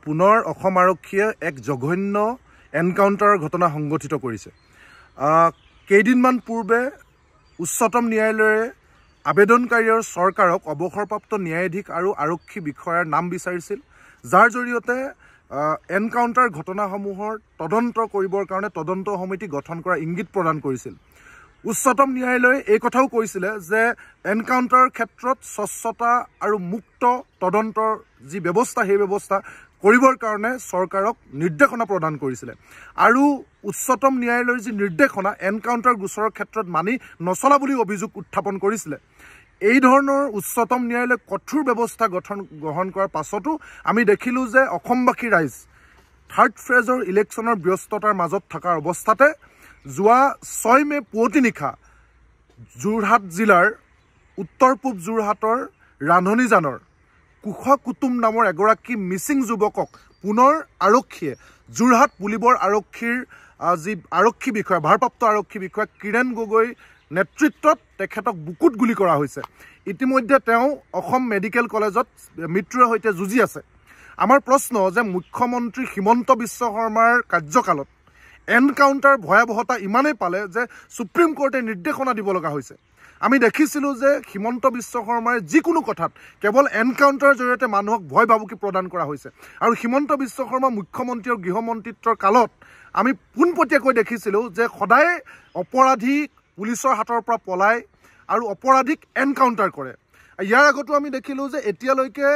পুনৰ অসম আৰক্ষীয়ে এক জঘন্য এনকাউণ্টাৰৰ ঘটনা সংঘটিত কৰিছে। কেইদিনমান পূৰ্বে উচ্চতম ন্যায়ালয়ে আবেদনকাৰীৰ চৰকাৰক অৱসৰপ্ৰাপ্ত ন্যায়াধীশ আৰু আৰক্ষী বিষয়াৰ নাম বিচাৰিছিল, যাৰ জৰিয়তে এনকাউণ্টাৰ ঘটনাসমূহৰ তদন্ত কৰিবৰ কাৰণে তদন্ত সমিতি গঠন কৰাৰ ইংগিত প্ৰদান কৰিছিল। উচ্চতম ন্যায়ালয়ে এই কথাও কৈছিলে যে এনকাউণ্টাৰৰ ক্ষেত্ৰত স্বচ্ছতা আৰু মুক্ত তদন্তৰ যি ব্যৱস্থা সেই ব্যৱস্থা কৰিবৰ কাৰণে চৰকাৰক নিৰ্দেশনা প্ৰদান কৰিছিলে। আৰু উচ্চতম ন্যায়ালয়ৰ যি নিৰ্দেশনা এনকাউণ্টাৰ গোচৰৰ ক্ষেত্ৰত মানি নচলা বুলি অভিযোগ উত্থাপন কৰিছিলে। এই ধৰণৰ উচ্চতম ন্যায়ালয়ে কঠোৰ ব্যৱস্থা গ্ৰহণ কৰাৰ পাছতো আমি দেখিলোঁ যে অসমবাসী ৰাইজ থাৰ্ড ফেজৰ ইলেকশ্যনৰ ব্যস্ততাৰ মাজত থকাৰ অৱস্থাতে যোৱা 6 মে পুৱতি নিশা যোৰহাট জিলাৰ উত্তৰ পূব যোৰহাটৰ ৰান্ধনীজানৰ কুশ কুটুম নামৰ এগৰাকী মিচিং যুৱকক পুনৰ আৰক্ষীয়ে যোৰহাট পুলিবৰ আৰক্ষীৰ যি আৰক্ষী বিষয়া ভাৰপ্ৰাপ্ত আৰক্ষী বিষয়া কিৰণ গগৈ নেতৃত্বত তেখেতক বুকুত গুলি কৰা হৈছে। ইতিমধ্যে তেওঁ অসম মেডিকেল কলেজত মৃত্যুৰ সৈতে যুঁজি আছে। আমাৰ প্ৰশ্ন যে মুখ্যমন্ত্ৰী হিমন্ত বিশ্ব শৰ্মাৰ কাৰ্যকালত এনকাউণ্টাৰ ভয়াৱহতা ইমানেই পালে যে সুপ্ৰিম কোৰ্টে নিৰ্দেশনা দিব লগা হৈছে। আমি দেখিছিলোঁ যে হিমন্ত বিশ্ব শৰ্মাৰ যিকোনো কথাত কেৱল এনকাউণ্টাৰৰ জৰিয়তে মানুহক ভয় ভাবুকি প্ৰদান কৰা হৈছে। আৰু হিমন্ত বিশ্ব শৰ্মা মুখ্যমন্ত্ৰী আৰু গৃহমন্ত্ৰীত্বৰ কালত আমি পোনপটীয়াকৈ দেখিছিলোঁ যে সদায় অপৰাধী পুলিচৰ হাতৰ পৰা পলায় আৰু অপৰাধীক এনকাউণ্টাৰ কৰে। ইয়াৰ আগতো আমি দেখিলোঁ যে এতিয়ালৈকে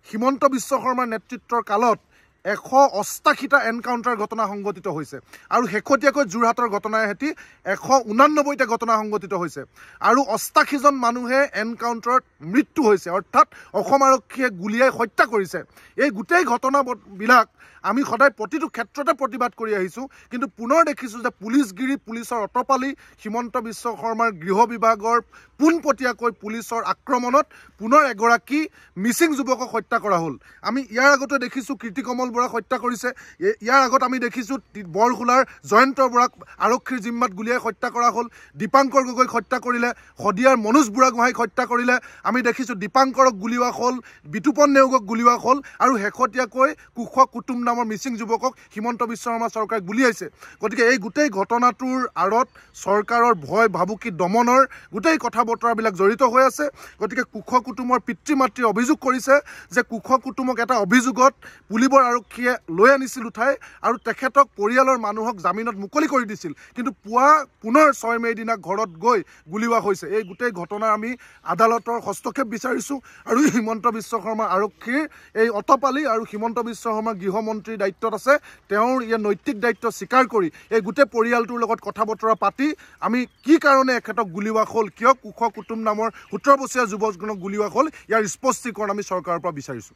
হিমন্ত বিশ্ব শৰ্মাৰ নেতৃত্বৰ কালত 188টা এনকাউণ্টাৰ ঘটনা সংঘটিত হৈছে আৰু শেহতীয়াকৈ যোৰহাটৰ ঘটনাৰে সৈতে 189টা ঘটনা সংঘটিত হৈছে আৰু 88জন মানুহে এনকাউণ্টাৰত মৃত্যু হৈছে, অৰ্থাৎ অসম আৰক্ষীয়ে গুলীয়াই হত্যা কৰিছে। এই গোটেই ঘটনাবিলাক আমি সদায় প্ৰতিটো ক্ষেত্ৰতে প্ৰতিবাদ কৰি আহিছোঁ, কিন্তু পুনৰ দেখিছোঁ যে পুলিচগিৰি পুলিচৰ অটপালি হিমন্ত বিশ্ব শৰ্মাৰ গৃহ বিভাগৰ পোনপটীয়াকৈ পুলিচৰ আক্ৰমণত পুনৰ এগৰাকী মিচিং যুৱকক হত্যা কৰা হ'ল। আমি ইয়াৰ আগতে দেখিছোঁ কীৰ্তিকমল বৰাক হত্যা কৰিছে। ইয়াৰ আগত আমি দেখিছোঁ বৰখোলাৰ জয়ন্ত বৰাক আৰক্ষীৰ জিম্মাত গুলীয়াই হত্যা কৰা হ'ল। দীপাংকৰ গগৈক হত্যা কৰিলে, শদিয়াৰ মনোজ বুঢ়াগোহাঁইক হত্যা কৰিলে। আমি দেখিছোঁ দীপাংকৰক গুলীওৱা হ'ল, বিতুপন নেওগক গুলীওৱা হ'ল আৰু শেহতীয়াকৈ কুশ কুটুম নামৰ মিচিং যুৱকক হিমন্ত বিশ্ব শৰ্মা চৰকাৰে গুলীয়াইছে। গতিকে এই গোটেই ঘটনাটোৰ আঁৰত চৰকাৰৰ ভয় ভাবুকি দমনৰ গোটেই কথা বতৰাবিলাক জড়িত হৈ আছে। গতিকে কুশ কুটুমৰ পিতৃ মাতৃয়ে অভিযোগ কৰিছে যে কুশ কুটুমক এটা অভিযোগত পুলিবৰ আৰক্ষীয়ে লৈ আনিছিল উঠাই আৰু তেখেতক পৰিয়ালৰ মানুহক জামিনত মুকলি কৰি দিছিল, কিন্তু পুনৰ 6 মে'ৰ দিনা ঘৰত গৈ গুলীওৱা হৈছে। এই গোটেই ঘটনা আমি আদালতৰ হস্তক্ষেপ বিচাৰিছোঁ আৰু হিমন্ত বিশ্ব শৰ্মা আৰক্ষীৰ এই অটপালি আৰু হিমন্ত বিশ্ব শৰ্মা গৃহমন্ত্ৰীৰ দায়িত্বত আছে, তেওঁৰ ইয়াৰ নৈতিক দায়িত্ব স্বীকাৰ কৰি এই গোটেই পৰিয়ালটোৰ লগত কথা বতৰা পাতি আমি কি কাৰণে এখেতক গুলীওৱা হ'ল, কিয় কুশ কুটুম নামৰ 17 বছৰীয়া যুৱকজনক গুলীওৱা হ'ল, ইয়াৰ স্পষ্টীকৰণ আমি চৰকাৰৰ পৰা বিচাৰিছোঁ।